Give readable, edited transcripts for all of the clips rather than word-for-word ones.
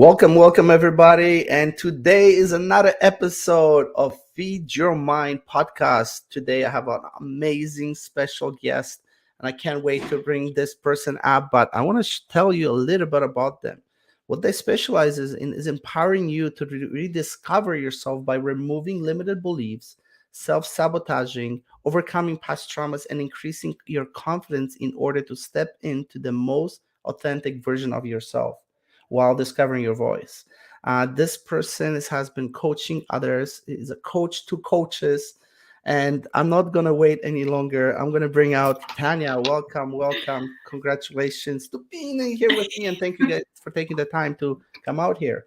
Welcome, everybody. And today is another episode of Feed Your Mind podcast. Today, I have an amazing special guest, and I can't wait to bring this person up. But I want to tell you a little bit about them. What they specialize in is empowering you to rediscover yourself by removing limited beliefs, self sabotaging, overcoming past traumas, and increasing your confidence in order to step into the most authentic version of yourself while discovering your voice. This person has been coaching others, is a coach to coaches. And I'm not going to wait any longer. I'm going to bring out Tanya. Welcome. Congratulations to being in here with me. And thank you guys for taking the time to come out here.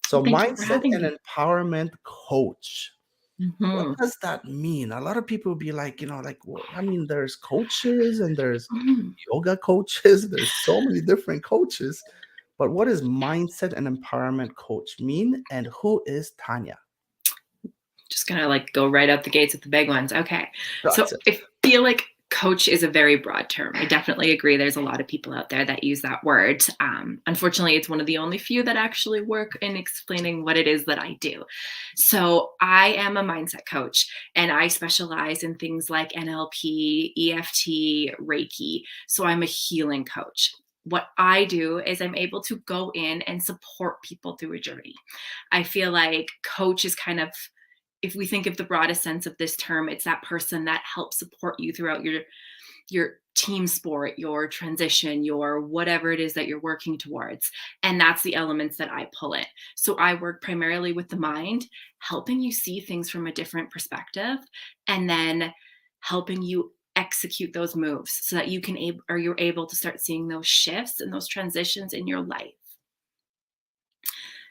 So, Thank you for mindset having and me. empowerment coach. What hmm does that mean? A lot of people will be like, I mean, there's coaches and there's yoga coaches, there's so many different coaches. But what does mindset and empowerment coach mean? And who is Tanya? Just gonna go right out the gates with the big ones. Okay. So That's it. I feel like coach is a very broad term. I definitely agree. There's a lot of people out there that use that word. Unfortunately, it's one of the only few that actually work in explaining what it is that I do. So I am a mindset coach and I specialize in things like NLP, EFT, Reiki. So I'm a healing coach. What I do is I'm able to go in and support people through a journey. I feel like coach is kind of, if we think of the broadest sense of this term, it's that person that helps support you throughout your team sport, your transition, your whatever it is that you're working towards. And that's the elements that I pull in. So I work primarily with the mind, helping you see things from a different perspective, and then helping you execute those moves so that you're able to start seeing those shifts and those transitions in your life.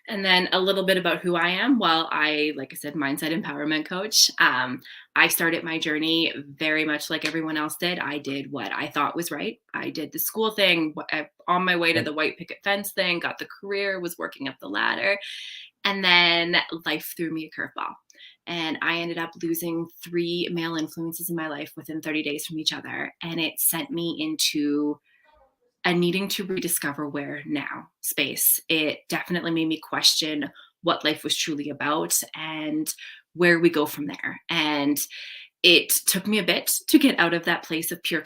And then a little bit about who I am. Well, like I said, mindset empowerment coach. I started my journey very much like everyone else did. I did what I thought was right. I did the school thing on my way to the white picket fence thing, got the career, was working up the ladder. And then life threw me a curveball. And I ended up losing 3 male influences in my life within 30 days from each other. And it sent me into a needing to rediscover where now space. It definitely made me question what life was truly about and where we go from there. And it took me a bit to get out of that place of pure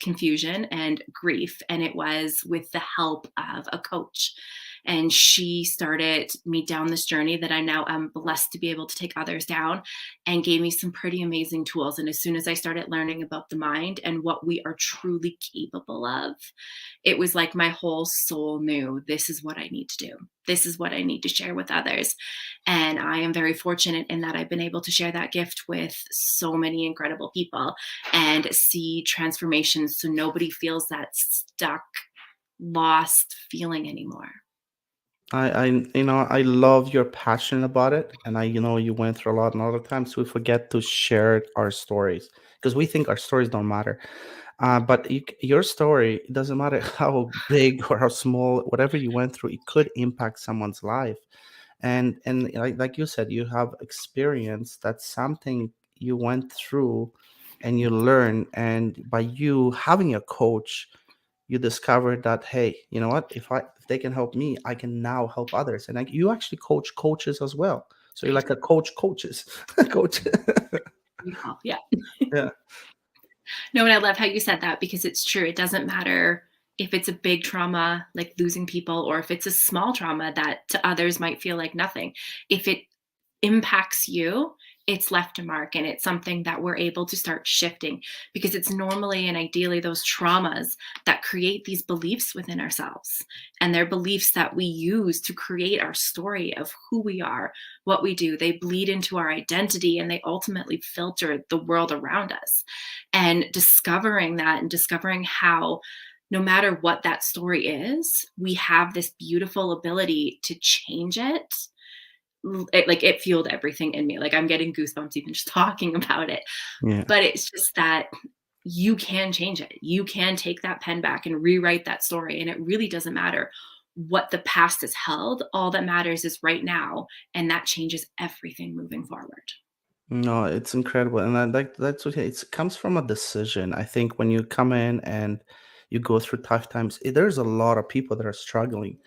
confusion and grief. And it was with the help of a coach. And she started me down this journey that I now am blessed to be able to take others down, and gave me some pretty amazing tools. And as soon as I started learning about the mind and what we are truly capable of, it was like my whole soul knew this is what I need to do. This is what I need to share with others. And I am very fortunate in that I've been able to share that gift with so many incredible people and see transformations so nobody feels that stuck, lost feeling anymore. I love your passion about it. And you went through a lot. And a lot of times we forget to share our stories because we think our stories don't matter. But your story, it doesn't matter how big or how small, whatever you went through, it could impact someone's life. And like you said, you have experience. That's something you went through and you learn. And by you having a coach, you discovered that, hey, you know what, if they can help me, I can now help others. And like, you actually coach coaches as well, so you're like a coaches coach. Yeah. Yeah. No, and I love how you said that because it's true. It doesn't matter if it's a big trauma like losing people or if it's a small trauma that to others might feel like nothing. If it impacts you, it's left a mark, and it's something that we're able to start shifting, because it's normally and ideally those traumas that create these beliefs within ourselves, and they're beliefs that we use to create our story of who we are, what we do. They bleed into our identity and they ultimately filter the world around us. And discovering that and discovering how no matter what that story is, we have this beautiful ability to change it. It fueled everything in me. Like, I'm getting goosebumps even just talking about it. Yeah. But it's just that you can change it. You can take that pen back and rewrite that story. And it really doesn't matter what the past has held. All that matters is right now. And that changes everything moving forward. No, it's incredible. And that's okay. It comes from a decision. I think when you come in and you go through tough times. There's a lot of people that are struggling,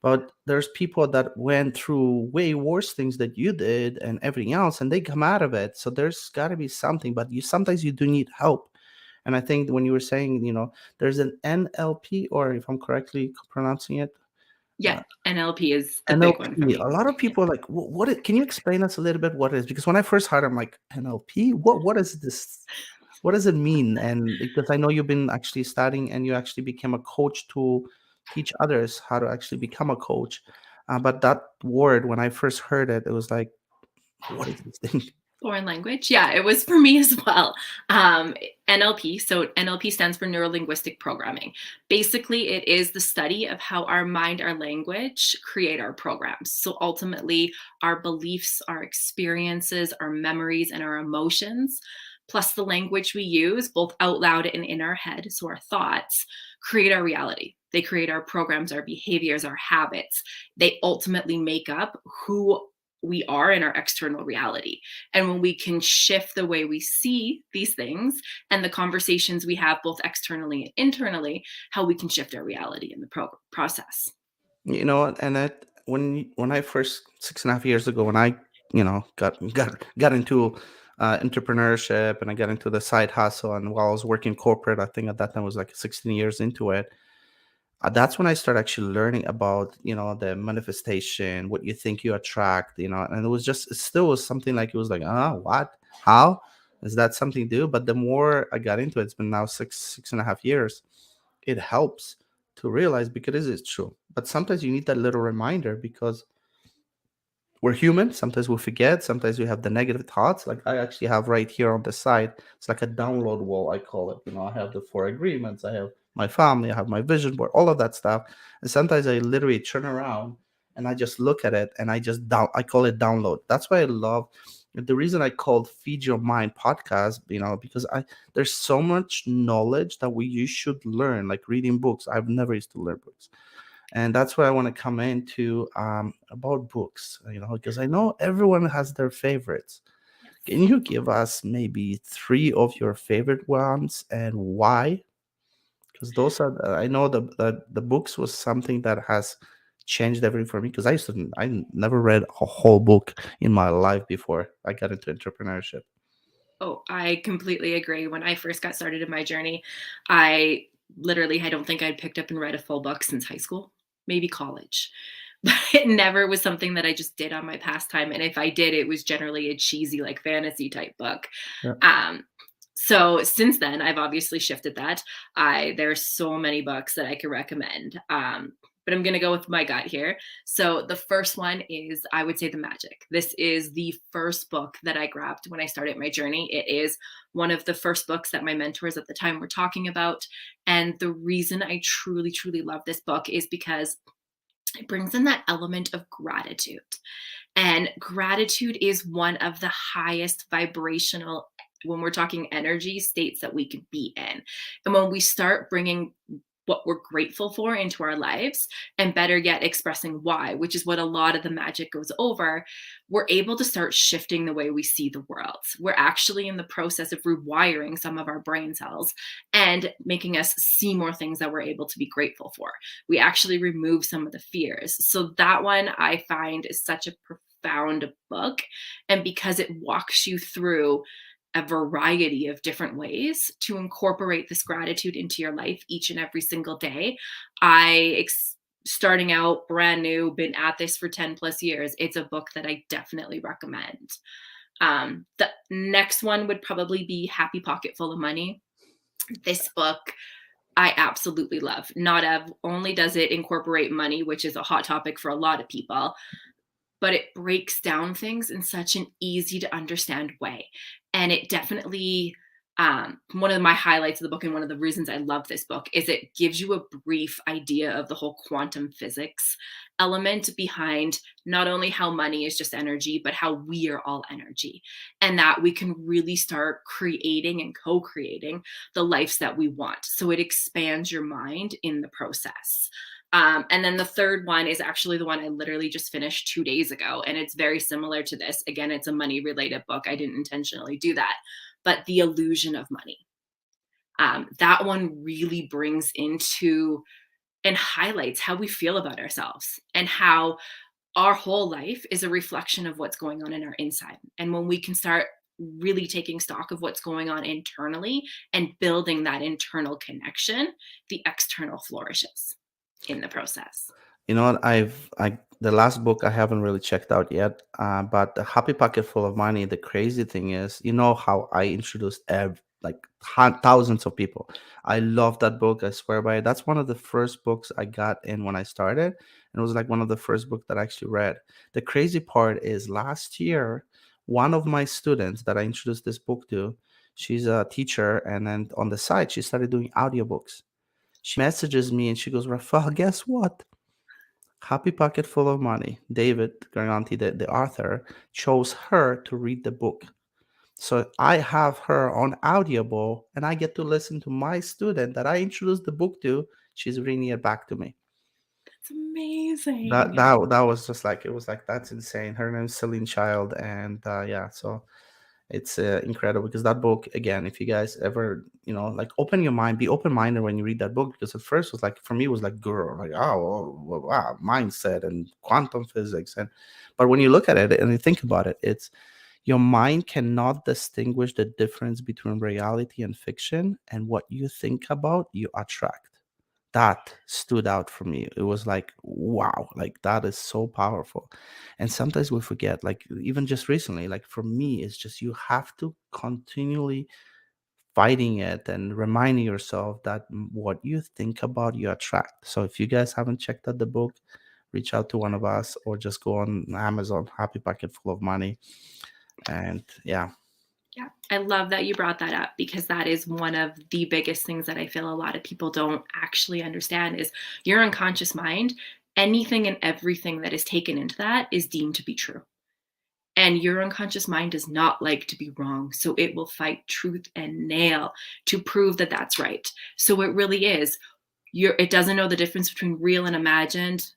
but there's people that went through way worse things that you did and everything else, and they come out of it. So there's got to be something, but you sometimes you do need help. And I think when you were saying, there's an NLP, or if I'm correctly pronouncing it, Yeah, uh, NLP is the big one for NLP. me. A lot of people are like, can you explain us a little bit what it is? Because when I first heard, I'm like, NLP. What is this? What does it mean? And because I know you've been actually studying and you actually became a coach to teach others how to actually become a coach. But that word, when I first heard it, it was like, what is this thing? Foreign language. Yeah, it was for me as well. Um, NLP. So NLP stands for neuro linguistic programming. Basically, it is the study of how our mind, our language create our programs. So ultimately, our beliefs, our experiences, our memories, and our emotions, plus the language we use, both out loud and in our head, so our thoughts, create our reality. They create our programs, our behaviors, our habits. They ultimately make up who we are in our external reality. And when we can shift the way we see these things and the conversations we have both externally and internally, how we can shift our reality in the process. And that when I first 6.5 years ago, when I got into entrepreneurship, and I got into the side hustle, and while I was working corporate, I think at that time I was like 16 years into it. That's when I started actually learning about the manifestation, what you think you attract, and it still was something like, it was like, what, how is that something to do? But the more I got into it, it's been now 6.5 years, it helps to realize, because it is true. But sometimes you need that little reminder, because we're human. Sometimes we forget. Sometimes we have the negative thoughts. Like I actually have right here on the side, it's like a download wall, I call it. I have the 4 agreements. I have my family. I have my vision board, all of that stuff. And sometimes I literally turn around and I just look at it, and I call it download. That's why I love the reason I called Feed Your Mind podcast, because there's so much knowledge that you should learn, like reading books. I've never used to learn books, and that's where I want to come into about books, because I know everyone has their favorites. Can you give us maybe three of your favorite ones and why? Because those are I know the books was something that has changed everything for me, because I never read a whole book in my life before I got into entrepreneurship. Oh, I completely agree. When I first got started in my journey, I don't think I'd picked up and read a full book since high school, maybe college. But it never was something that I just did on my pastime. And if I did, it was generally a cheesy, like fantasy type book. Yeah. Um, so since then, I've obviously shifted that. There's so many books that I could recommend. But I'm going to go with my gut here. So the first one is, I would say, The Magic. This is the first book that I grabbed when I started my journey. It is one of the first books that my mentors at the time were talking about. And the reason I truly, truly love this book is because it brings in that element of gratitude. And gratitude is one of the highest vibrational, when we're talking energy states, that we could be in. And when we start bringing what we're grateful for into our lives, and better yet, expressing why, which is what a lot of the magic goes over, we're able to start shifting the way we see the world. We're actually in the process of rewiring some of our brain cells and making us see more things that we're able to be grateful for. We actually remove some of the fears. So that one I find is such a profound book. And because it walks you through a variety of different ways to incorporate this gratitude into your life each and every single day. Starting out brand new, been at this for 10 plus years. It's a book that I definitely recommend. The next one would probably be Happy Pocket Full of Money. This book I absolutely love. Only does it incorporate money, which is a hot topic for a lot of people, but it breaks down things in such an easy to understand way. And it definitely, one of my highlights of the book, and one of the reasons I love this book, is it gives you a brief idea of the whole quantum physics element behind not only how money is just energy, but how we are all energy, and that we can really start creating and co-creating the lives that we want. So it expands your mind in the process. And then the third one is actually the one I literally just finished 2 days ago. And it's very similar to this. Again, it's a money related book. I didn't intentionally do that, but The Illusion of Money. That one really brings into and highlights how we feel about ourselves and how our whole life is a reflection of what's going on in our inside. And when we can start really taking stock of what's going on internally and building that internal connection, the external flourishes in the process. You know what? The last book I haven't really checked out yet, but the Happy Pocket Full of Money. The crazy thing is, you know how I introduced thousands of people. I love that book. I swear by it. That's one of the first books I got in when I started, and it was like one of the first books that I actually read. The crazy part is last year, one of my students that I introduced this book to, she's a teacher, and then on the side she started doing audiobooks. She messages me and she goes, Rafal, guess what? Happy Pocket Full of Money. David Garanti, the author, chose her to read the book. So I have her on Audible and I get to listen to my student that I introduced the book to. She's reading it back to me. It's That amazing. that that was just like, it was like, that's insane. Her name is Celine Child, and yeah, so it's incredible because that book, again, if you guys ever, like, open your mind, be open-minded when you read that book, because at first it was like, for me, it was like, girl, like, oh, wow, mindset and quantum physics. And but when you look at it and you think about it, it's your mind cannot distinguish the difference between reality and fiction, and what you think about, you attract. That stood out for me. It was like, wow, like, that is so powerful. And sometimes we forget, like, even just recently, like, for me, it's just, you have to continually fighting it and reminding yourself that what you think about, you attract. So if you guys haven't checked out the book, reach out to one of us or just go on Amazon, Happy Pocket Full of Money. And yeah. Yeah, I love that you brought that up because that is one of the biggest things that I feel a lot of people don't actually understand is your unconscious mind, anything and everything that is taken into that is deemed to be true. And your unconscious mind does not like to be wrong. So it will fight truth and nail to prove that that's right. So it really is. It doesn't know the difference between real and imagined,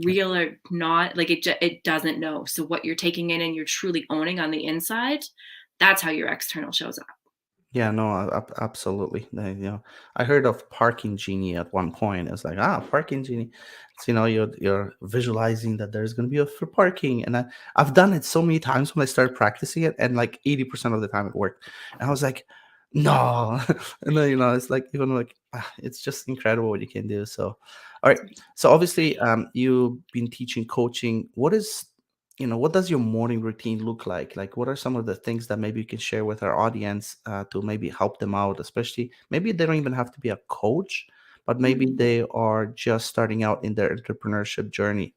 real or not. Like it doesn't know. So what you're taking in and you're truly owning on the inside, that's how your external shows up. Yeah, no, absolutely. I heard of parking genie at one point. It's like, parking genie. It's, you're visualizing that there's going to be a for parking, and I've done it so many times when I started practicing it, and like 80% of the time it worked. And I was like, no, and then it's like, even like, it's just incredible what you can do. So, all right. So obviously, you've been teaching coaching. What does your morning routine look like? Like, what are some of the things that maybe you can share with our audience to maybe help them out, especially maybe they don't even have to be a coach, but maybe Mhm. they are just starting out in their entrepreneurship journey.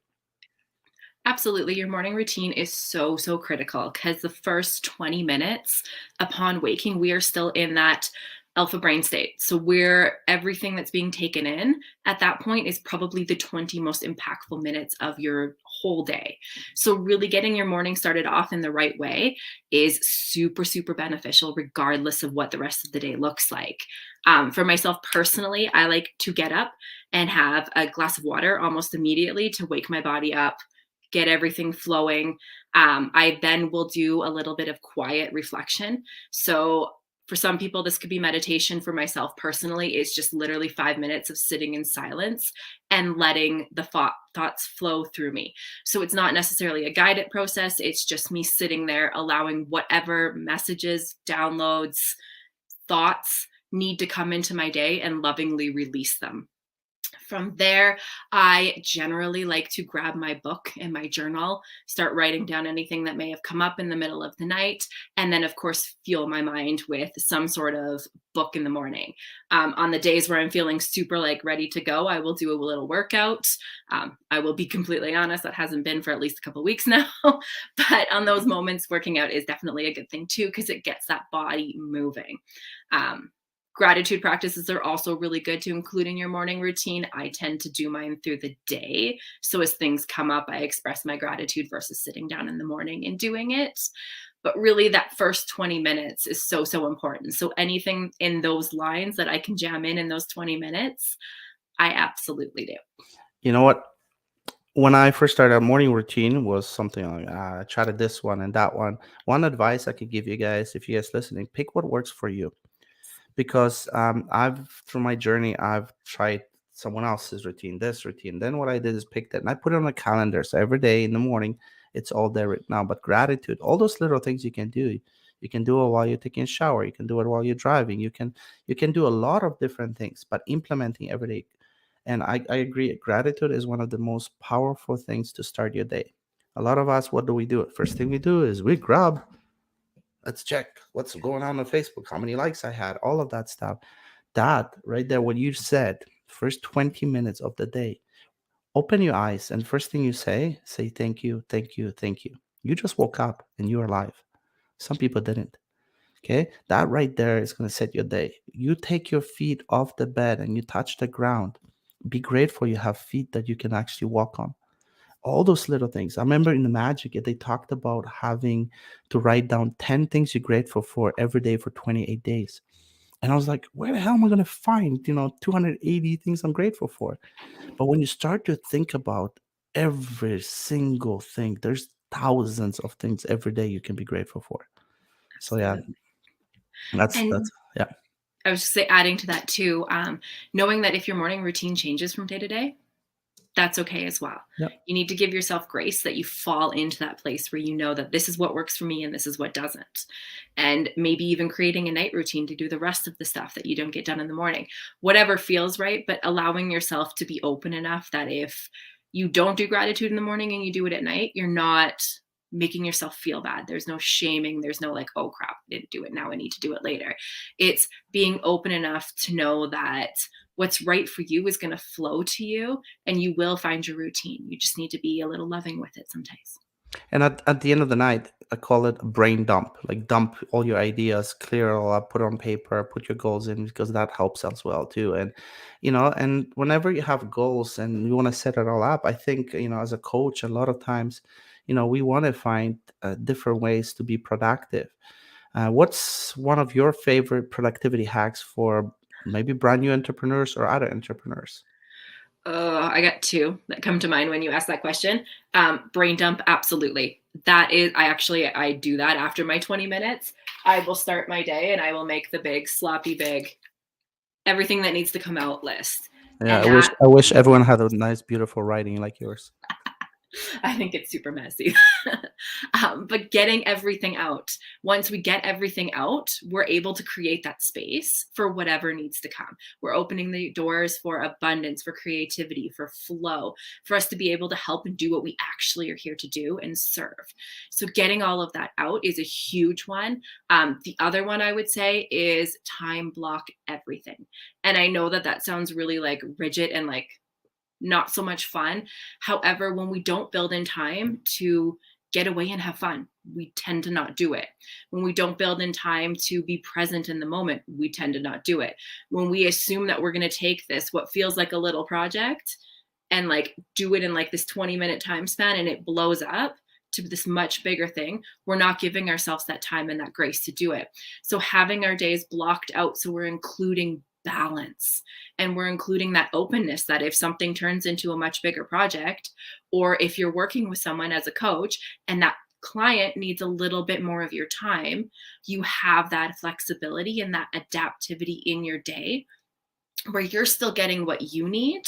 Absolutely. Your morning routine is so, so critical because the first 20 minutes upon waking, we are still in that alpha brain state. So, we're everything that's being taken in at that point is probably the 20 most impactful minutes of your whole day. So, really getting your morning started off in the right way is super, super beneficial, regardless of what the rest of the day looks like. For myself personally, I like to get up and have a glass of water almost immediately to wake my body up, get everything flowing. I then will do a little bit of quiet reflection. So for some people, this could be meditation. For myself personally, it's just literally 5 minutes of sitting in silence and letting the thoughts flow through me. So it's not necessarily a guided process. It's just me sitting there, allowing whatever messages, downloads, thoughts need to come into my day and lovingly release them. From there, I generally like to grab my book and my journal, start writing down anything that may have come up in the middle of the night, and then, of course, fuel my mind with some sort of book in the morning. On the days where I'm feeling super like ready to go, I will do a little workout. I will be completely honest, that hasn't been for at least a couple of weeks now. But on those moments, working out is definitely a good thing too, because it gets that body moving. Um, Gratitude practices are also really good to include in your morning routine. I tend to do mine through the day. So as things come up, I express my gratitude versus sitting down in the morning and doing it. But really, that first 20 minutes is so, so important. So anything in those lines that I can jam in those 20 minutes, I absolutely do. You know what? When I first started, a morning routine was something like, I tried this one and that one. One advice I could give you guys, if you guys listening, pick what works for you. because I've through my journey I've tried someone else's routine, this routine. Then what I did is pick that and I put it on a calendar. So every day in the morning, it's all there right now. But gratitude, all those little things you can do. You can do it while you're taking a shower. You can do it while you're driving. You can do a lot of different things, but implementing every day. And I agree, gratitude is one of the most powerful things to start your day. A lot of us, what do we do? First thing we do is we grab, let's check what's going on Facebook, how many likes I had, all of that stuff. That right there, what you said, first 20 minutes of the day, open your eyes and first thing you say thank you, thank you, thank you. You just woke up and you're alive. Some people didn't. Okay, that right there is going to set your day. You take your feet off the bed and you touch the ground. Be grateful you have feet that you can actually walk on. All those little things. I remember in the Magic, they talked about having to write down 10 things you're grateful for every day for 28 days. And I was like, where the hell am I going to find, 280 things I'm grateful for? But when you start to think about every single thing, there's thousands of things every day you can be grateful for. So yeah, Absolutely. that's And yeah. I was just say adding to that too, knowing that if your morning routine changes from day to day, that's okay as well. Yeah. You need to give yourself grace that you fall into that place where you know that this is what works for me and this is what doesn't. And maybe even creating a night routine to do the rest of the stuff that you don't get done in the morning. Whatever feels right, but allowing yourself to be open enough that if you don't do gratitude in the morning and you do it at night, you're not making yourself feel bad. There's no shaming. There's no like, oh crap, I didn't do it. Now I need to do it later. It's being open enough to know that what's right for you is going to flow to you and you will find your routine. You just need to be a little loving with it sometimes. And at the end of the night, I call it a brain dump. Like dump all your ideas, clear it all up, put it on paper, put your goals in because that helps as well too. And and whenever you have goals and you want to set it all up, I think as a coach, a lot of times, we want to find different ways to be productive. What's one of your favorite productivity hacks for maybe brand new entrepreneurs or other entrepreneurs? I got two that come to mind when you ask that question. Brain dump, absolutely. That is, I do that after my 20 minutes. I will start my day and I will make the big, sloppy, big, everything that needs to come out list. Yeah, And I wish that I wish everyone had a nice, beautiful writing like yours. I think it's super messy. But getting everything out, once we get everything out, we're able to create that space for whatever needs to come. We're opening the doors for abundance, for creativity, for flow, for us to be able to help and do what we actually are here to do and serve. So, getting all of that out is a huge one. The other one I would say is time block everything. And I know that that sounds really like rigid and like not so much fun. However, when we don't build in time to get away and have fun, we tend to not do it. When we don't build in time to be present in the moment, we tend to not do it. When we assume that we're going to take this, what feels like a little project, and like do it in like this 20-minute time span and it blows up to this much bigger thing, we're not giving ourselves that time and that grace to do it. So having our days blocked out so we're including balance and we're including that openness that if something turns into a much bigger project, or if you're working with someone as a coach and that client needs a little bit more of your time, you have that flexibility and that adaptivity in your day where you're still getting what you need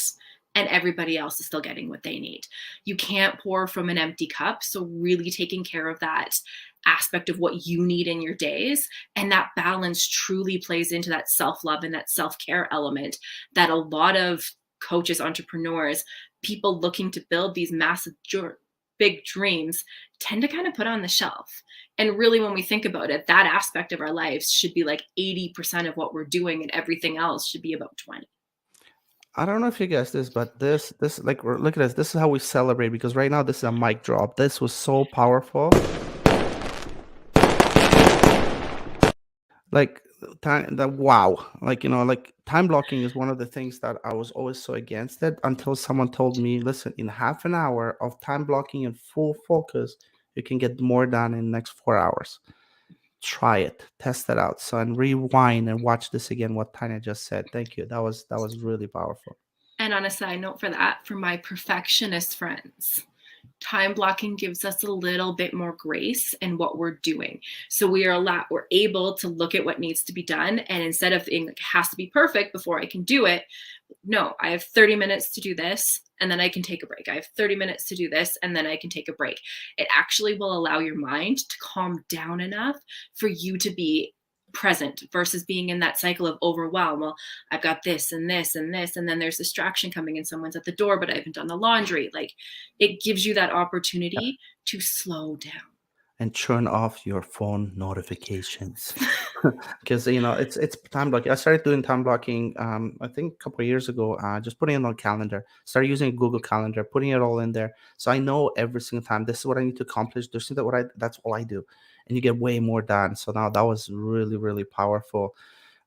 and everybody else is still getting what they need. You can't pour from an empty cup. So really taking care of that aspect of what you need in your days, and that balance truly plays into that self-love and that self-care element that a lot of coaches, entrepreneurs, people looking to build these massive big dreams tend to kind of put on the shelf. And really, when we think about it, that aspect of our lives should be like 80% of what we're doing, and everything else should be about 20. I don't know if you guys this, but this like look at this. This is how we celebrate because right now this is a mic drop. This was so powerful. Like time the wow. Like like time blocking is one of the things that I was always so against it until someone told me, listen, in half an hour of time blocking and full focus, you can get more done in the next 4 hours. Try it, test it out. So and rewind and watch this again. What Tanya just said. Thank you. That was really powerful. And on a side note for that, for my perfectionist friends, time blocking gives us a little bit more grace in what we're doing. So we're able to look at what needs to be done. And instead of thinking like, it has to be perfect before I can do it, no, I have 30 minutes to do this and then I can take a break. I have 30 minutes to do this and then I can take a break. It actually will allow your mind to calm down enough for you to be present versus being in that cycle of overwhelm. Well, I've got this and this and this, and then there's distraction coming and someone's at the door, but I haven't done the laundry. Like, it gives you that opportunity to slow down. And turn off your phone notifications. Because it's time blocking. I started doing time blocking I think a couple of years ago, just putting it on calendar, started using Google Calendar, putting it all in there, so I know every single time this is what I need to accomplish, this is what I that's all I do, and you get way more done. So now that was really, really powerful.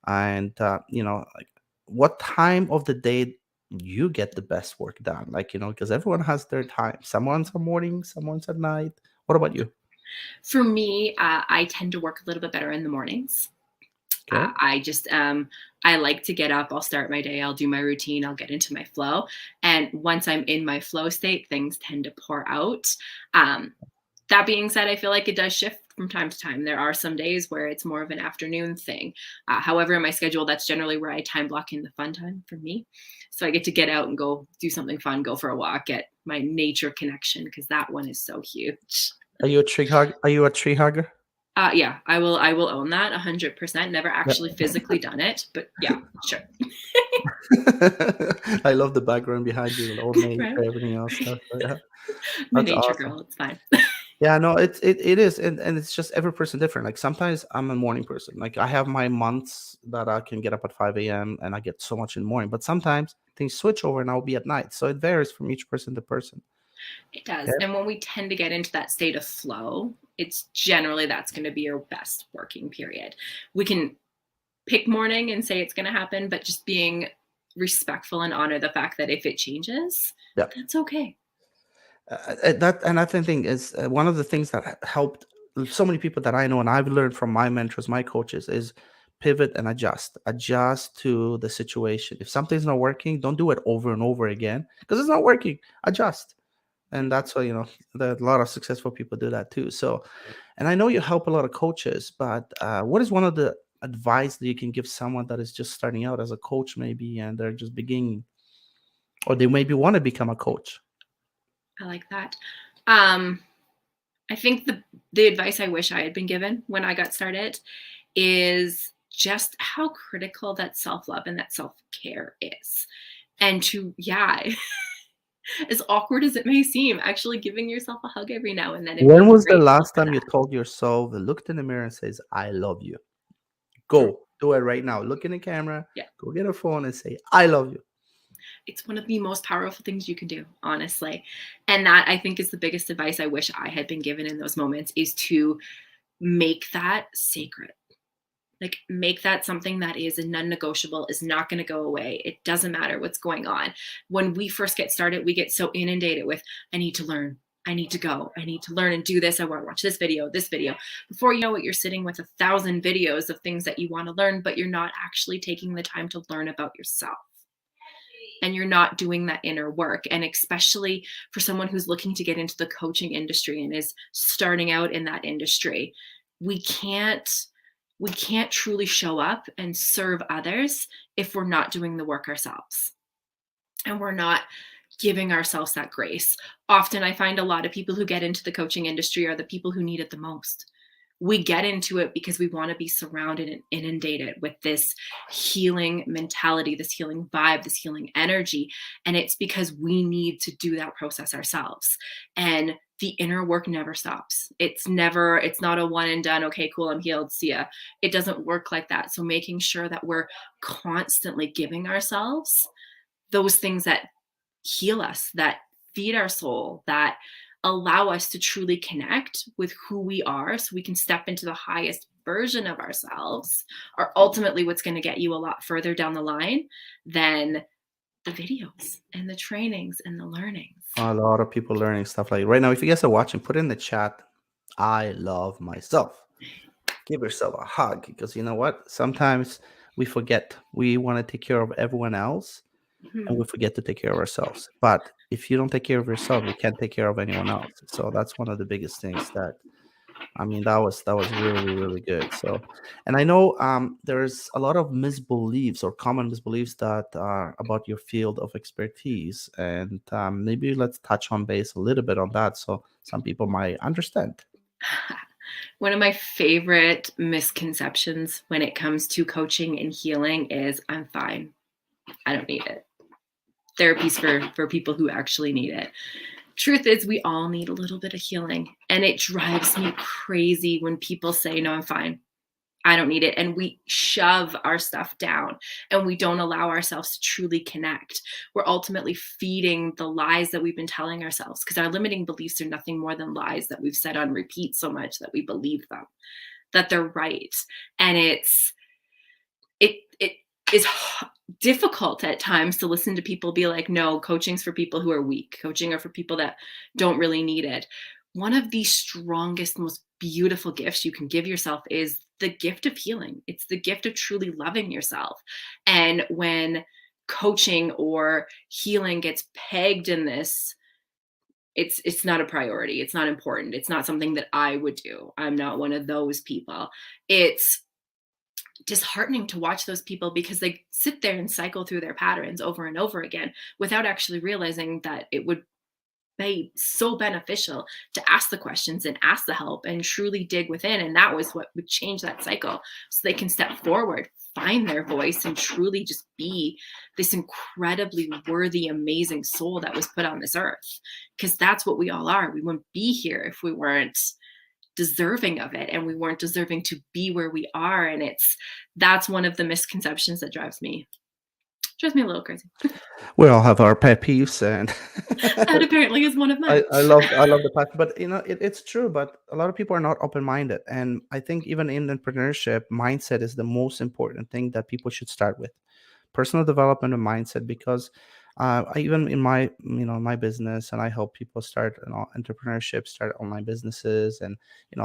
And like, what time of the day you get the best work done? Like, because everyone has their time. Someone's a morning, someone's at night. What about you? For me, I tend to work a little bit better in the mornings. Okay. I just I like to get up, I'll start my day, I'll do my routine, I'll get into my flow, and once I'm in my flow state, things tend to pour out. That being said, I feel like it does shift from time to time. There are some days where it's more of an afternoon thing. However, in my schedule, that's generally where I time block in the fun time for me. So I get to get out and go do something fun, go for a walk, get my nature connection, because that one is so huge. Are you a tree hug? Are you a tree hugger? Yeah, I will. I will own that 100%. Never actually physically done it, but yeah, sure. I love the background behind you, all nature, Right? everything else stuff. So, yeah, I'm a that's nature awesome. girl. It's fine. Yeah, no, it is, and it's just every person different. Like sometimes I'm a morning person. Like I have my months that I can get up at 5 a.m. and I get so much in the morning. But sometimes things switch over and I'll be at night. So it varies from each person to person. It does. Okay. And when we tend to get into that state of flow, it's generally that's going to be your best working period. We can pick morning and say it's going to happen, but just being respectful and honor the fact that if it changes, Yeah. that's okay. That another thing is one of the things that helped so many people that I know and I've learned from my mentors, my coaches, is pivot and adjust to the situation. If something's not working, don't do it over and over again because it's not working. Adjust. And that's why a lot of successful people do that too. So, and I know you help a lot of coaches, but what is one of the advice that you can give someone that is just starting out as a coach maybe, and they're just beginning, or they maybe want to become a coach? I like that. Um, I think the advice I wish I had been given when I got started is just how critical that self-love and that self-care is. And to, yeah, as awkward as it may seem, actually giving yourself a hug every now and then and When being was the grateful last for time you that. told yourself, looked in the mirror and says, I love you? For, Go do it right now. Look in the camera, yeah, go get a phone and say, I love you. it's one of the most powerful things you can do, honestly. And that, I think, is the biggest advice I wish I had been given in those moments, is to make that sacred. Like, make that something that is a non-negotiable, is not going to go away. It doesn't matter what's going on. When we first get started, we get so inundated with, I need to learn, I need to go, I need to learn and do this, I want to watch this video, this video. Before you know it, you're sitting with 1,000 videos of things that you want to learn, but you're not actually taking the time to learn about yourself. And you're not doing that inner work. And especially for someone who's looking to get into the coaching industry and is starting out in that industry, we can't truly show up and serve others if we're not doing the work ourselves and we're not giving ourselves that grace. Often I find a lot of people who get into the coaching industry are the people who need it the most. We get into it because we want to be surrounded and inundated with this healing mentality, this healing vibe, this healing energy. And it's because we need to do that process ourselves. And the inner work never stops. It's not a one and done, okay, cool, I'm healed, see ya. It doesn't work like that. So making sure that we're constantly giving ourselves those things that heal us, that feed our soul, that allow us to truly connect with who we are so we can step into the highest version of ourselves, are ultimately what's going to get you a lot further down the line than the videos and the trainings and the learnings. A lot of people learning stuff like right now. If you guys are watching, put in the chat, I love myself. Give yourself a hug because you know what? Sometimes we forget we want to take care of everyone else. and Mhm. we forget to take care of ourselves. But if you don't take care of yourself, you can't take care of anyone else. So that's one of the biggest things that, I mean, that was really really good. So, and I know there's a lot of misbeliefs or common misbeliefs that are about your field of expertise, and maybe let's touch on base a little bit on that, so some people might understand. One of my favorite misconceptions when it comes to coaching and healing is I'm fine. I don't need it. Therapy's for people who actually need it. Truth is, we all need a little bit of healing. And it drives me crazy when people say, no, I'm fine. I don't need it. And we shove our stuff down and we don't allow ourselves to truly connect. We're ultimately feeding the lies that we've been telling ourselves because our limiting beliefs are nothing more than lies that we've said on repeat so much that we believe them, that they're right. And it is difficult at times to listen to people be like, no, coaching's for people who are weak. Coaching are for people that don't really need it. One of the strongest, most beautiful gifts you can give yourself is the gift of healing. It's the gift of truly loving yourself. And when coaching or healing gets pegged in this, it's not a priority. It's not important. It's not something that I would do. I'm not one of those people. It's disheartening to watch those people because they sit there and cycle through their patterns over and over again without actually realizing that it would be so beneficial to ask the questions and ask the help and truly dig within. And that was what would change that cycle so they can step forward, find their voice, and truly just be this incredibly worthy, amazing soul that was put on this earth. Because that's what we all are. We wouldn't be here if we weren't deserving of it and we weren't deserving to be where we are. And that's one of the misconceptions that drives me a little crazy. We all have our pet peeves, and That apparently is one of I, mine. I love the fact, but it's true. But a lot of people are not open minded, and I think even in entrepreneurship, mindset is the most important thing that people should start with. Personal development and mindset, because even in my my business, and I help people start entrepreneurship, start online businesses, and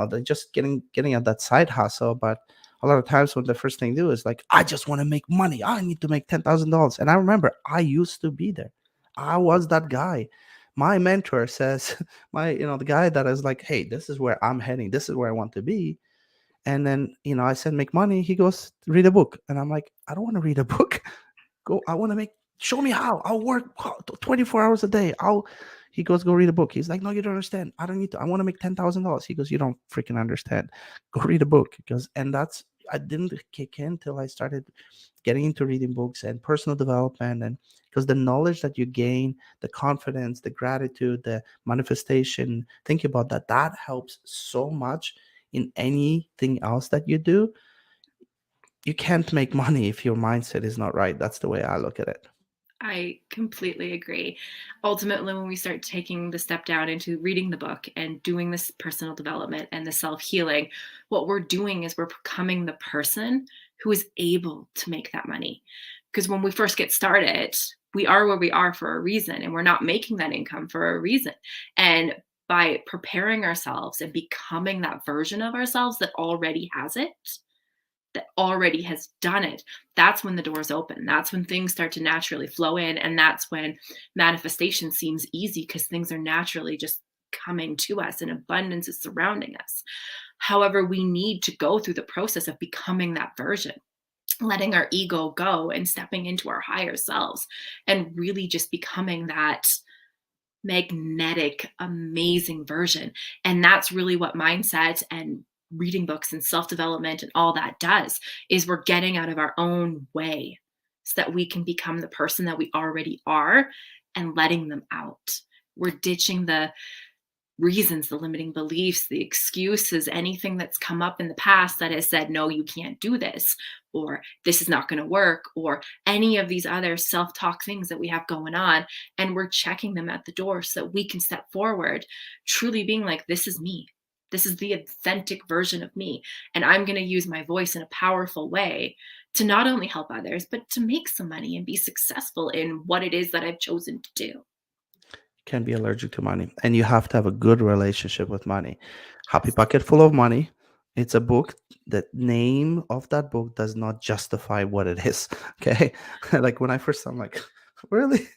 they're just getting at that side hustle. But a lot of times, when the first thing they do is like, I just want to make money. I need to make $10,000. And I remember I used to be there. I was that guy. My mentor says, my the guy that is like, hey, this is where I'm heading. This is where I want to be. And then I said, make money. He goes, read a book, and I'm like, I don't want to read a book. Go, I want to make, show me how. I'll work 24 hours a day. He goes, go read a book. He's like, no, you don't understand. I don't need to. I want to make $10,000. He goes, you don't freaking understand. Go read a book. Because, and that's, I didn't kick in till I started getting into reading books and personal development. And because the knowledge that you gain, the confidence, the gratitude, the manifestation, think about that. That helps so much in anything else that you do. You can't make money if your mindset is not right. That's the way I look at it. I completely agree. Ultimately, when we start taking the step down into reading the book and doing this personal development and the self healing, what we're doing is we're becoming the person who is able to make that money. Because when we first get started, we are where we are for a reason, and we're not making that income for a reason. And by preparing ourselves and becoming that version of ourselves that already has it, that already has done it, that's when the doors open. That's when things start to naturally flow in. And that's when manifestation seems easy because things are naturally just coming to us and abundance is surrounding us. However, we need to go through the process of becoming that version, letting our ego go and stepping into our higher selves and really just becoming that magnetic, amazing version. And that's really what mindset and reading books and self-development and all that does, is we're getting out of our own way so that we can become the person that we already are and letting them out. We're ditching the reasons, the limiting beliefs, the excuses, anything that's come up in the past that has said, no, you can't do this, or this is not going to work, or any of these other self talk things that we have going on. And we're checking them at the door so that we can step forward, truly being like, this is me. This is the authentic version of me. And I'm going to use my voice in a powerful way to not only help others, but to make some money and be successful in what it is that I've chosen to do. Can be allergic to money, and you have to have a good relationship with money. Happy Pocket Full of Money. It's a book. The name of that book does not justify what it is. Okay, like when I first, I'm like, Really?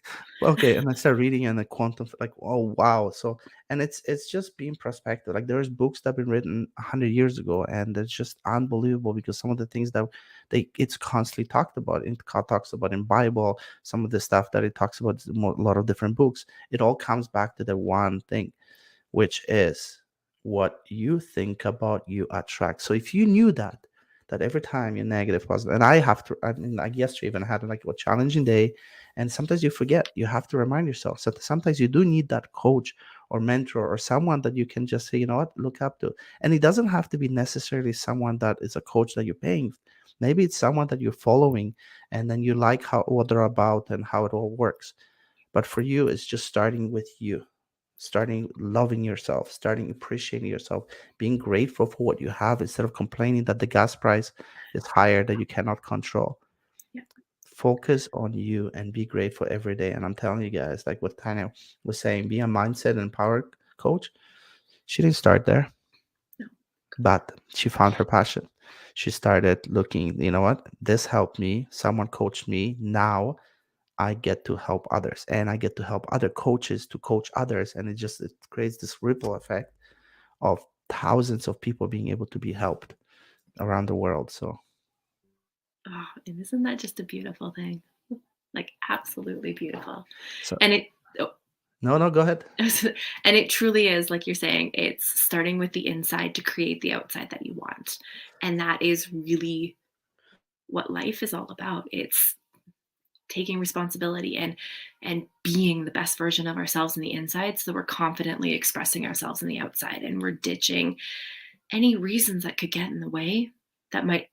Okay, and I started reading and the quantum, like, oh wow. So, and it's just being perspective. Like there's books that have been written 100 years ago, and it's just unbelievable because some of the things that it's constantly talked about. Talks about in Bible, some of the stuff that it talks about, a lot of different books. It all comes back to the one thing, which is what you think about you attract. So if you knew that every time you're negative, positive, and I have to, I mean, like yesterday even I had like a challenging day, and sometimes you forget. You have to remind yourself. So sometimes you do need that coach or mentor or someone that you can just say, you know what, look up to. And it doesn't have to be necessarily someone that is a coach that you're paying. Maybe it's someone that you're following, and then you like how what they're about and how it all works. But for you, it's just starting with you, starting loving yourself, starting appreciating yourself, being grateful for what you have instead of complaining that the gas price is higher that you cannot control. Yeah. Focus on you and be grateful every day. And I'm telling you guys, like what Tanya was saying, be a mindset and power coach. She didn't start there, No. but she found her passion. She started looking, you know what? This helped me. Someone coached me. Now I get to help others, and I get to help other coaches to coach others. And it creates this ripple effect of thousands of people being able to be helped around the world. So, Oh, and isn't that just a beautiful thing? Like absolutely beautiful. so And it oh, no, no, go ahead. and it truly is like you're saying, it's starting with the inside to create the outside that you want. And that is really what life is all about. It's taking responsibility and being the best version of ourselves on the inside so that we're confidently expressing ourselves on the outside, and we're ditching any reasons that could get in the way that might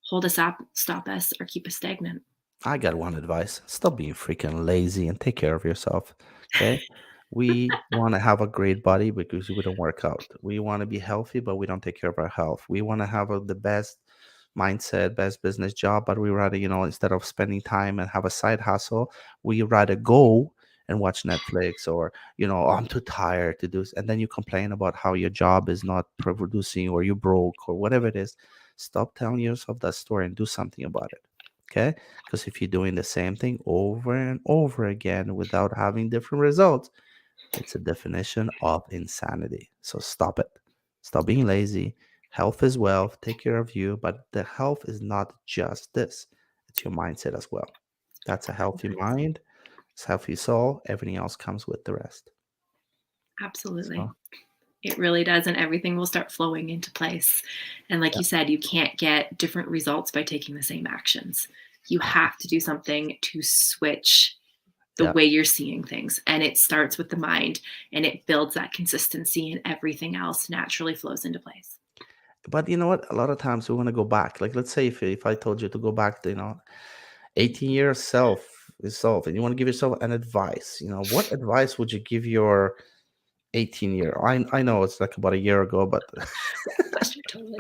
hold us up, stop us, or keep us stagnant. I got one advice. Stop being freaking lazy and take care of yourself. Okay. We want to have a great body because we don't work out. We want to be healthy, but we don't take care of our health. We want to have the best mindset, best business job, but we rather, instead of spending time and have a side hustle, we rather go and watch Netflix or, "Oh, I'm too tired to do this." And then you complain about how your job is not producing or you broke or whatever it is. Stop telling yourself that story and do something about it. Okay. Because if you're doing the same thing over and over again without having different results, it's a definition of insanity. So stop it. Stop being lazy. Health is wealth. Take care of you. But the health is not just this, it's your mindset as well. That's a healthy mind, it's a healthy soul. Everything else comes with the rest. Absolutely. So, It really does. And everything will start flowing into place. And like yeah. you said, you can't get different results by taking the same actions. You have to do something to switch the Yeah. way you're seeing things. And it starts with the mind, and it builds that consistency, and everything else naturally flows into place. But you know what? A lot of times we want to go back. Like, let's say if I told you to go back to, 18 years self, and you want to give yourself an advice, what advice would you give your 18-year? I know it's like about a year ago, but Bless you, totally.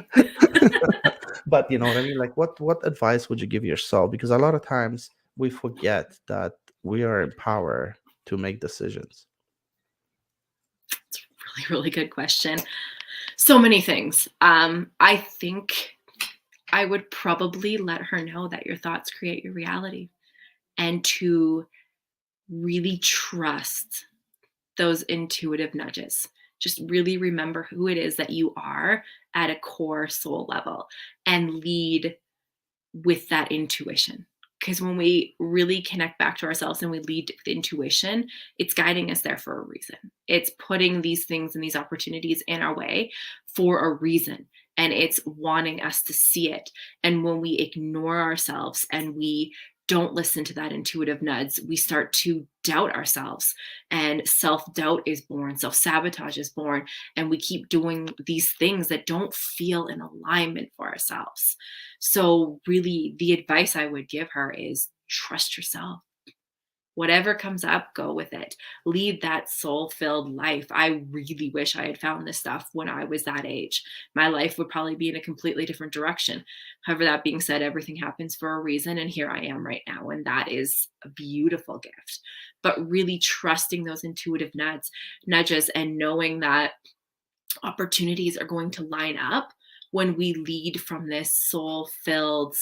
but you know what I mean? Like what advice would you give yourself? Because a lot of times we forget that we are in power to make decisions. Really, really good question. So many things. I think I would probably let her know that your thoughts create your reality, and to really trust those intuitive nudges. Just really remember who it is that you are at a core soul level, and lead with that intuition. Because when we really connect back to ourselves and we lead with intuition, it's guiding us there for a reason. It's putting these things and these opportunities in our way for a reason. And it's wanting us to see it. And when we ignore ourselves and we don't listen to that intuitive nudge, we start to doubt ourselves. And self doubt is born, self sabotage is born. And we keep doing these things that don't feel in alignment for ourselves. So, really, the advice I would give her is trust yourself. Whatever comes up, go with it. Lead that soul filled life. I really wish I had found this stuff when I was that age. My life would probably be in a completely different direction. However, that being said, everything happens for a reason. And here I am right now. And that is a beautiful gift. But really trusting those intuitive nudges, and knowing that opportunities are going to line up when we lead from this soul filled,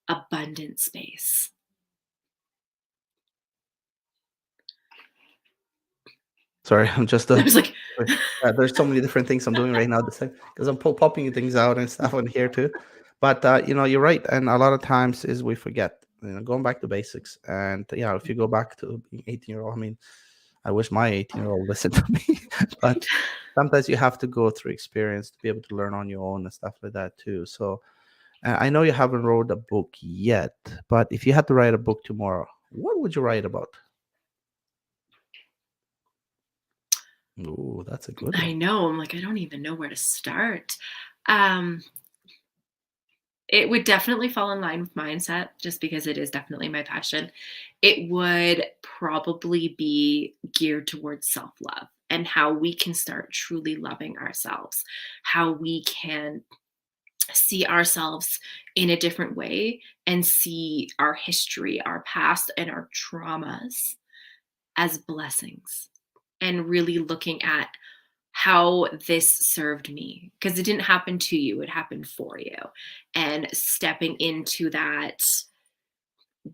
abundant space. Sorry, I'm just I was like, there's so many different things I'm doing right now at the same because I'm popping things out and stuff on here too. But you're right, and a lot of times is we forget. Going back to basics, and yeah, if you go back to being 18-year-old, I mean, I wish my 18-year-old listened to me, but sometimes you have to go through experience to be able to learn on your own and stuff like that too. So I know you haven't wrote a book yet, but if you had to write a book tomorrow, what would you write about? Oh, that's a good I one. know. I'm like, I don't even know where to start. Um, it would definitely fall in line with mindset just because it is definitely my passion. It would probably be geared towards self love and how we can start truly loving ourselves, how we can see ourselves in a different way and see our history, our past, and our traumas as blessings, and really looking at how this served me because it didn't happen to you, it happened for you, and stepping into that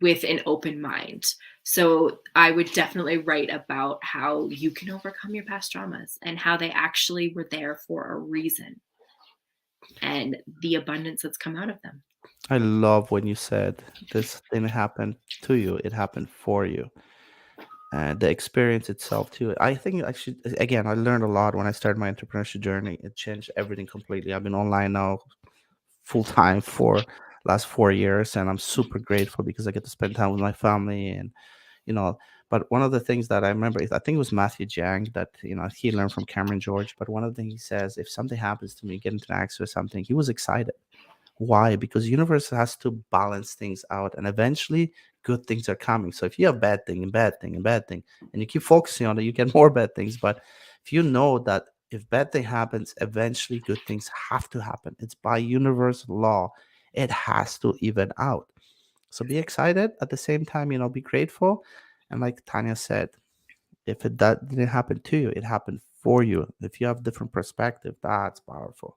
with an open mind. So I would definitely write about how you can overcome your past traumas and how they actually were there for a reason and the abundance that's come out of them. I love when you said this didn't happen to you, it happened for you. And the experience itself too. I think I should again, I learned a lot when I started my entrepreneurship journey. It changed everything completely. I've been online now full time for last 4 years, and I'm super grateful because I get to spend time with my family and you know. But one of the things that I remember is I think it was Matthew Jang that he learned from Cameron George. But one of the things he says, if something happens to me, get into an accident or something, he was excited. Why? Because the universe has to balance things out, and eventually good things are coming. So if you have bad thing and bad thing and bad thing, and you keep focusing on it, you get more bad things. But if you know that if bad thing happens, eventually good things have to happen. It's by universal law. It has to even out. So be excited at the same time, be grateful. And like Tanya said, if that didn't happen to you, it happened for you. If you have different perspective, that's powerful.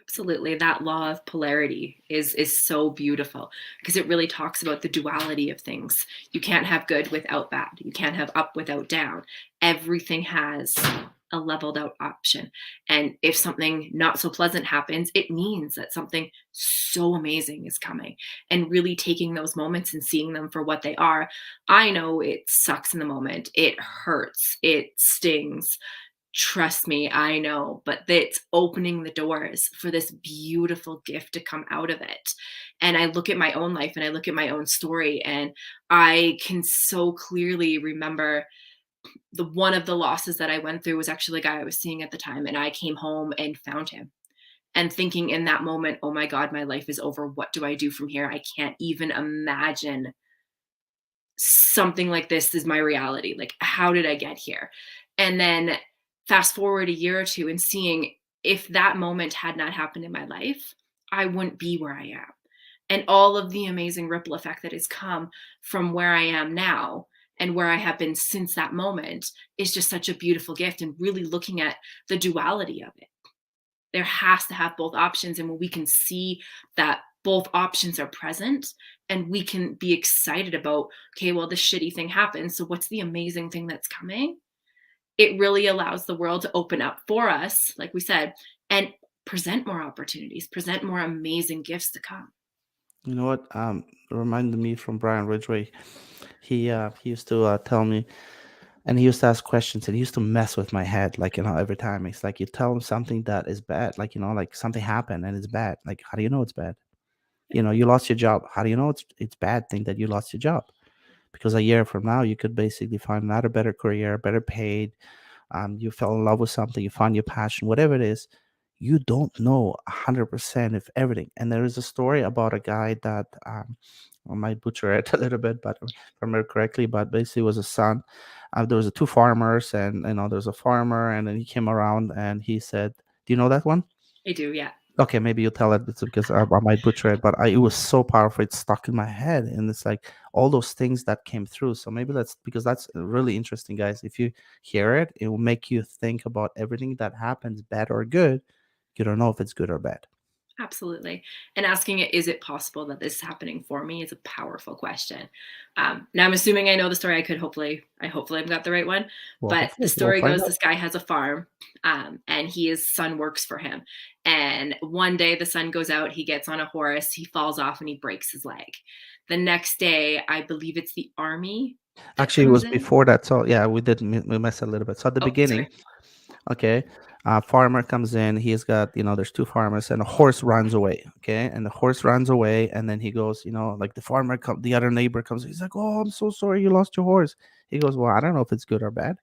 Absolutely. That law of polarity is so beautiful because it really talks about the duality of things. You can't have good without bad. You can't have up without down. Everything has a leveled out option. And if something not so pleasant happens, it means that something so amazing is coming. And really taking those moments and seeing them for what they are. I know it sucks in the moment. It hurts. It stings. Trust me, I know, but it's opening the doors for this beautiful gift to come out of it. And I look at my own life and I look at my own story, and I can so clearly remember the one of the losses that I went through was actually a guy I was seeing at the time. And I came home and found him and thinking in that moment, oh my God, my life is over. What do I do from here? I can't even imagine something like this is my reality. Like, how did I get here? And then fast forward a year or two and seeing if that moment had not happened in my life, I wouldn't be where I am. And all of the amazing ripple effect that has come from where I am now and where I have been since that moment is just such a beautiful gift. And really looking at the duality of it, there has to have both options. And when we can see that both options are present and we can be excited about, okay, well, this shitty thing happened, so what's the amazing thing that's coming? It really allows the world to open up for us, like we said, and present more opportunities, present more amazing gifts to come. You know what? It reminded me from Brian Ridgway. He used to tell me, and he used to ask questions, and he used to mess with my head, like every time. It's like you tell him something that is bad, like like something happened and it's bad. Like, how do you know it's bad? You lost your job. How do you know it's bad thing that you lost your job? Because a year from now, you could basically find another better career, better paid. You fell in love with something, you found your passion, whatever it is. You don't know 100% of everything. And there is a story about a guy that I might butcher it a little bit, but if I remember correctly, but basically it was a son. There was two farmers, and there was a farmer, and then he came around and he said, "Do you know that one?" I do, yeah. Okay, maybe you tell it because I might butcher it, but it was so powerful. It's stuck in my head, and it's like all those things that came through. So maybe that's because that's really interesting, guys. If you hear it, it will make you think about everything that happens, bad or good. You don't know if it's good or bad. Absolutely. And asking it, is it possible that this is happening for me, is a powerful question. Now I'm assuming I know the story. I hopefully I've got the right one. Well, But the hopefully we'll story find goes, out. this guy has a farm, and his son works for him. And one day the son goes out, he gets on a horse, he falls off and he breaks his leg. The next day, I believe it's the army that Actually, it comes was in. before that. So yeah, we did we messed a little bit. So at the Oh, beginning, sorry. okay, farmer comes in. He's got, there's two farmers, and a horse runs away. Okay, and the horse runs away, and then he goes, like the other neighbor comes. He's like, "Oh, I'm so sorry, you lost your horse." He goes, "Well, I don't know if it's good or bad."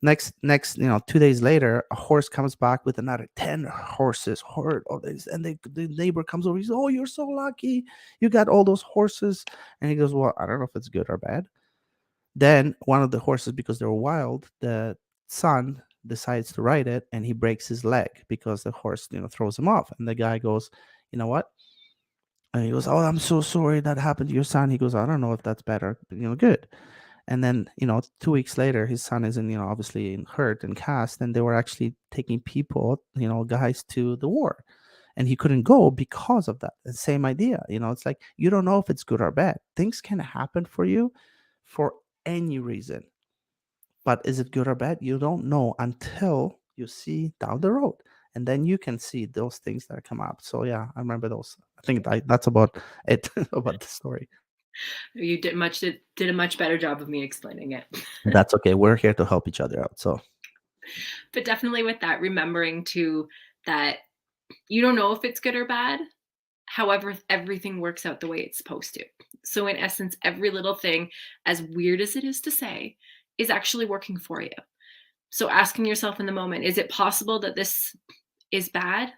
Next, 2 days later, a horse comes back with another 10 horses. And the neighbor comes over. He says, "Oh, you're so lucky, you got all those horses." And he goes, "Well, I don't know if it's good or bad." Then one of the horses, because they were wild, the son decides to ride it, and he breaks his leg because the horse, throws him off. And the guy goes, "You know what?" And he goes, "Oh, I'm so sorry that happened to your son." He goes, "I don't know if that's better, but, good." And then, 2 weeks later, his son is obviously hurt and cast, and they were actually taking people, guys to the war, and he couldn't go because of that. The same idea, it's like you don't know if it's good or bad. Things can happen for you for any reason. But is it good or bad? You don't know until you see down the road. And then you can see those things that come up. So yeah, I remember those. I think that's about it about the story. You did a much better job of me explaining it. That's okay. We're here to help each other out. So But definitely with that, remembering too that you don't know if it's good or bad. However, everything works out the way it's supposed to. So, in essence, every little thing, as weird as it is to say, is actually working for you. So, asking yourself in the moment, is it possible that this is bad?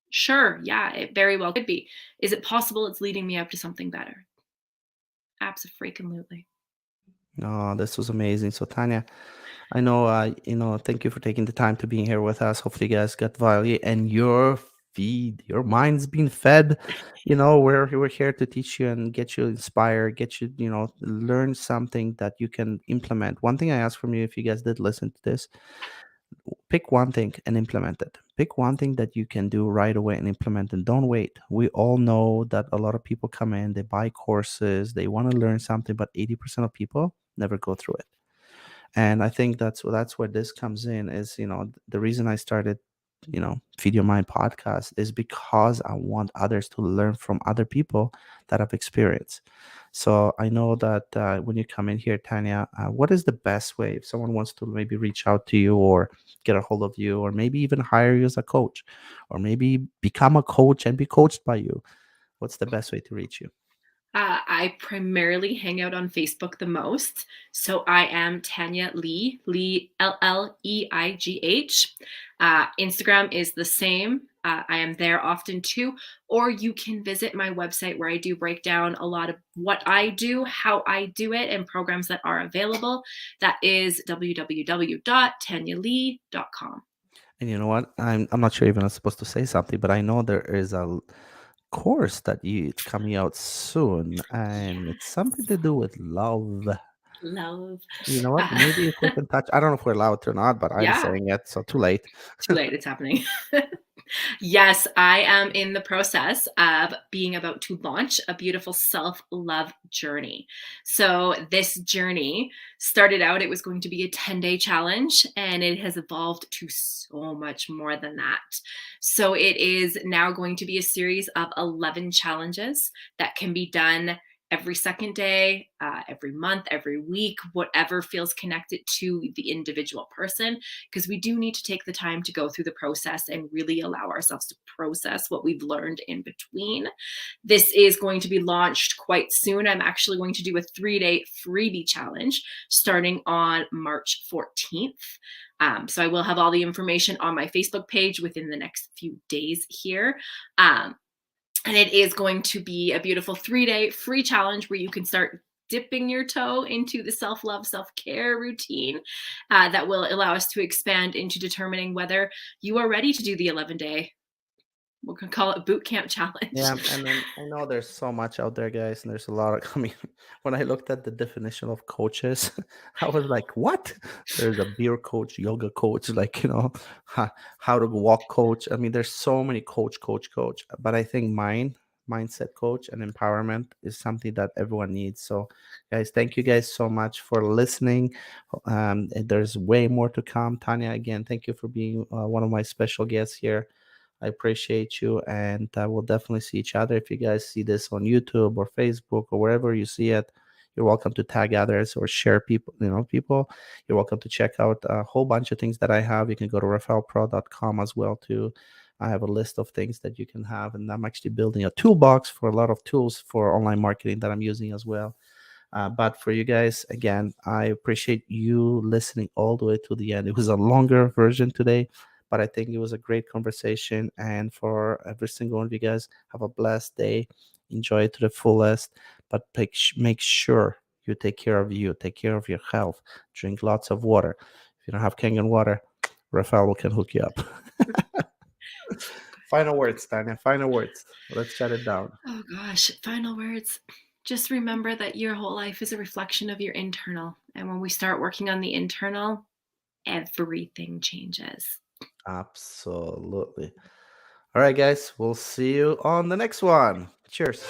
Sure. Yeah, it very well could be. Is it possible it's leading me up to something better? Absolutely. oh, this was amazing. So Tanya, I know, thank you for taking the time to being here with us. Hopefully, you guys got value, and your mind's being fed. We're here to teach you and get you inspired, get you, learn something that you can implement. One thing I ask from you, if you guys did listen to this, pick one thing and implement it. Pick one thing that you can do right away and implement it. Don't wait. We all know that a lot of people come in, they buy courses, they want to learn something, but 80% of people never go through it. And I think that's where this comes in. Is the reason I started, Feed Your Mind podcast, is because I want others to learn from other people that have experience. So I know that when you come in here, Tanya, what is the best way if someone wants to maybe reach out to you or get a hold of you, or maybe even hire you as a coach, or maybe become a coach and be coached by you? What's the best way to reach you? I primarily hang out on Facebook the most. So I am Tanya Lleigh, Lee, Leigh. Instagram is the same. I am there often too. Or you can visit my website where I do break down a lot of what I do, how I do it, and programs that are available. That is www.tanyaleigh.com. And you know what? I'm not sure even I'm supposed to say something, but I know there is a course that it's coming out soon, and it's something to do with love. Love. You know what? Uh, Maybe if we can touch, I don't know if we're allowed to or not, but I'm yeah, saying it, so too late. too late. It's happening. Yes, I am in the process of being about to launch a beautiful self love journey. So, this journey started out, it was going to be a 10-day challenge, and it has evolved to so much more than that. So, it is now going to be a series of 11 challenges that can be done every second day, every month, every week, whatever feels connected to the individual person, because we do need to take the time to go through the process and really allow ourselves to process what we've learned in between. This is going to be launched quite soon. I'm actually going to do a 3-day freebie challenge starting on March 14th. So I will have all the information on my Facebook page within the next few days here. And it is going to be a beautiful 3-day free challenge where you can start dipping your toe into the self love, self care routine that will allow us to expand into determining whether you are ready to do the 11-day we're gonna call it boot camp challenge. Yeah, and then I know there's so much out there, guys, and there's a lot of. I mean, when I looked at the definition of coaches, I was like, "What?" There's a beer coach, yoga coach, like how, how to walk coach. I mean, there's so many coach. But I think mindset coach and empowerment is something that everyone needs. So, guys, thank you guys so much for listening. And there's way more to come. Tanya, again, thank you for being one of my special guests here. I appreciate you, and we'll definitely see each other. If you guys see this on YouTube or Facebook or wherever you see it, you're welcome to tag others or share people. People. You're welcome to check out a whole bunch of things that I have. You can go to rafalpro.com as well too. I have a list of things that you can have, and I'm actually building a toolbox for a lot of tools for online marketing that I'm using as well. But for you guys, again, I appreciate you listening all the way to the end. It was a longer version today, but I think it was a great conversation. And for every single one of you guys, have a blessed day. Enjoy it to the fullest, but make sure you take care of you, take care of your health, drink lots of water. If you don't have Kangen water, Rafael can hook you up. Final words, Tanya. Final words. Let's shut it down. Oh gosh, final words. Just remember that your whole life is a reflection of your internal. And when we start working on the internal, everything changes. Absolutely. All right, guys. We'll see you on the next one. Cheers.